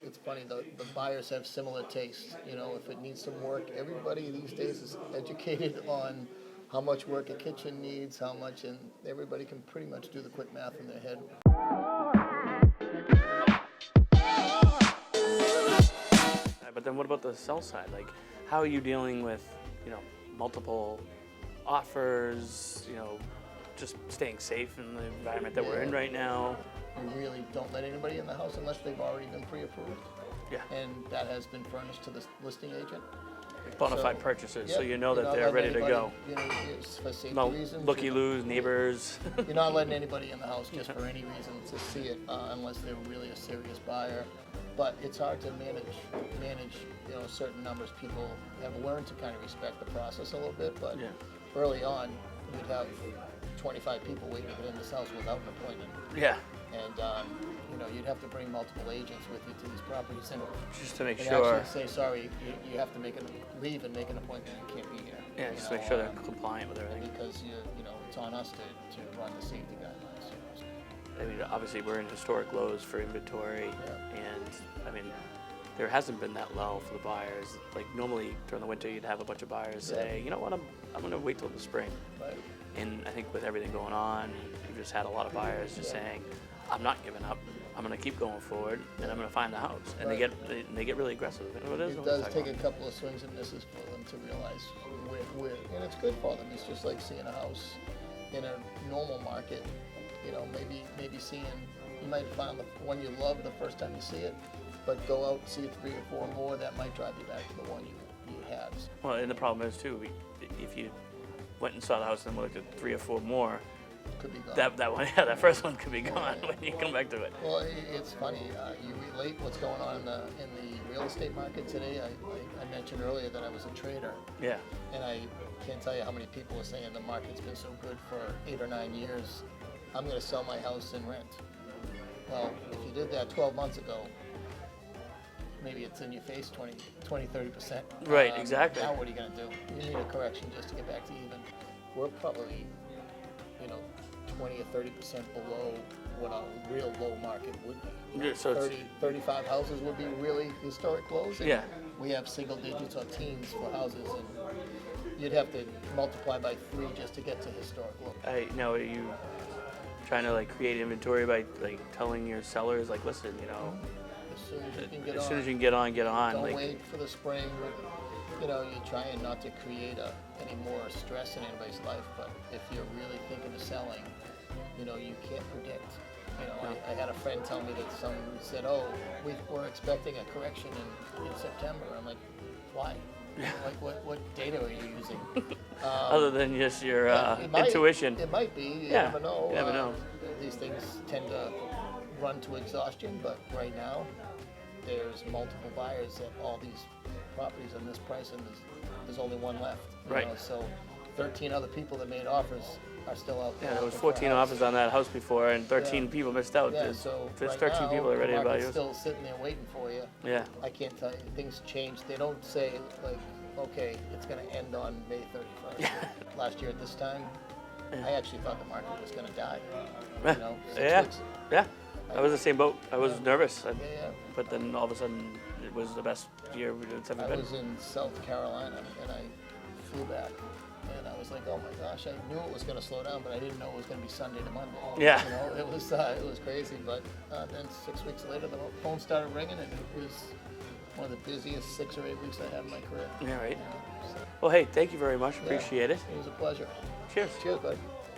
it's funny, the buyers have similar tastes. You know, if it needs some work, everybody these days is educated on how much work a kitchen needs, how much, and everybody can pretty much do the quick math in their head. But then what about the sell side? Like, how are you dealing with, multiple offers, just staying safe in the environment that we're in right now? We really don't let anybody in the house unless they've already been pre-approved. Yeah. And that has been furnished to the listing agent. Bona fide purchasers, so You're that not they're ready letting to go. anybody, it's for safety No reasons. looky-loos, neighbors. You're not letting anybody in the house just for any reason to see it, unless they're really a serious buyer. But it's hard to manage, certain numbers. People have learned to kind of respect the process a little bit, but early on, you'd have 25 people waiting to get in this house without an appointment. Yeah. And, you'd have to bring multiple agents with you to these properties and just to make and sure. actually say, sorry, you have to leave and make an appointment. You can't be here. Yeah, just make sure they're compliant with everything. Because it's on us to run the safety guidelines. I mean, obviously we're in historic lows for inventory, and I mean, there hasn't been that lull for the buyers. Like normally during the winter, you'd have a bunch of buyers say, you know what, I'm going to wait till the spring. Right. And I think with everything going on, you've just had a lot of buyers just saying, I'm not giving up. I'm going to keep going forward, and I'm going to find the house. And they get really aggressive. It does take a couple of swings and misses for them to realize where, and it's good for them. It's just like seeing a house in a normal market. Maybe seeing, you might find the one you love the first time you see it, but go out and see 3 or 4 more, that might drive you back to the one you had. Well, and the problem is too, if you went and saw the house and then looked at 3 or 4 more, could be gone. That one, that first one could be gone when you come back to it. Well, it's funny. You relate what's going on in the real estate market today. I mentioned earlier that I was a trader. Yeah. And I can't tell you how many people are saying the market's been so good for 8 or 9 years. I'm going to sell my house and rent. Well, if you did that 12 months ago, maybe it's in your face 20-30%. Right, exactly. Now what are you going to do? You need a correction just to get back to even. We're probably 20 or 30% below what a real low market would be. So 35 houses would be really historic lows. Yeah. We have single digits or teens for houses, and you'd have to multiply by 3 just to get to historic lows. Are you trying to create inventory by telling your sellers listen, as soon as you can get as on. soon as you can get on. Don't wait for the spring. You're trying not to create any more stress in anybody's life, but if you're really thinking of selling, you can't predict. I had a friend tell me that someone said, we're expecting a correction in September. I'm like, why? What data are you using? Other than just your intuition. It might be. You never know. You never know. These things tend to run to exhaustion, but right now, there's multiple buyers at all these properties on this price, and there's only one left. Right. So 13 other people that made offers are still out there. Yeah, there was 14 offers on that house before, and 13 people missed out. Yeah, so there's right 13 now, people that are ready to the buy market's yours. still sitting there waiting for you. Yeah. I can't tell you. Things change. They don't say, okay, it's going to end on May 31st. Last year at this time, I actually thought the market was going to die. 6 weeks. Yeah. I was the same boat. I was nervous. Yeah. But then all of a sudden, it was the best year it's ever been. I was in South Carolina, and I flew back. And I was like, oh my gosh, I knew it was going to slow down, but I didn't know it was going to be Sunday to Monday. Yeah. It was crazy. But then 6 weeks later, the phone started ringing, and it was one of the busiest 6 or 8 weeks I had in my career. Yeah, right. Well, hey, thank you very much. Appreciate it. It was a pleasure. Cheers. Cheers, bud.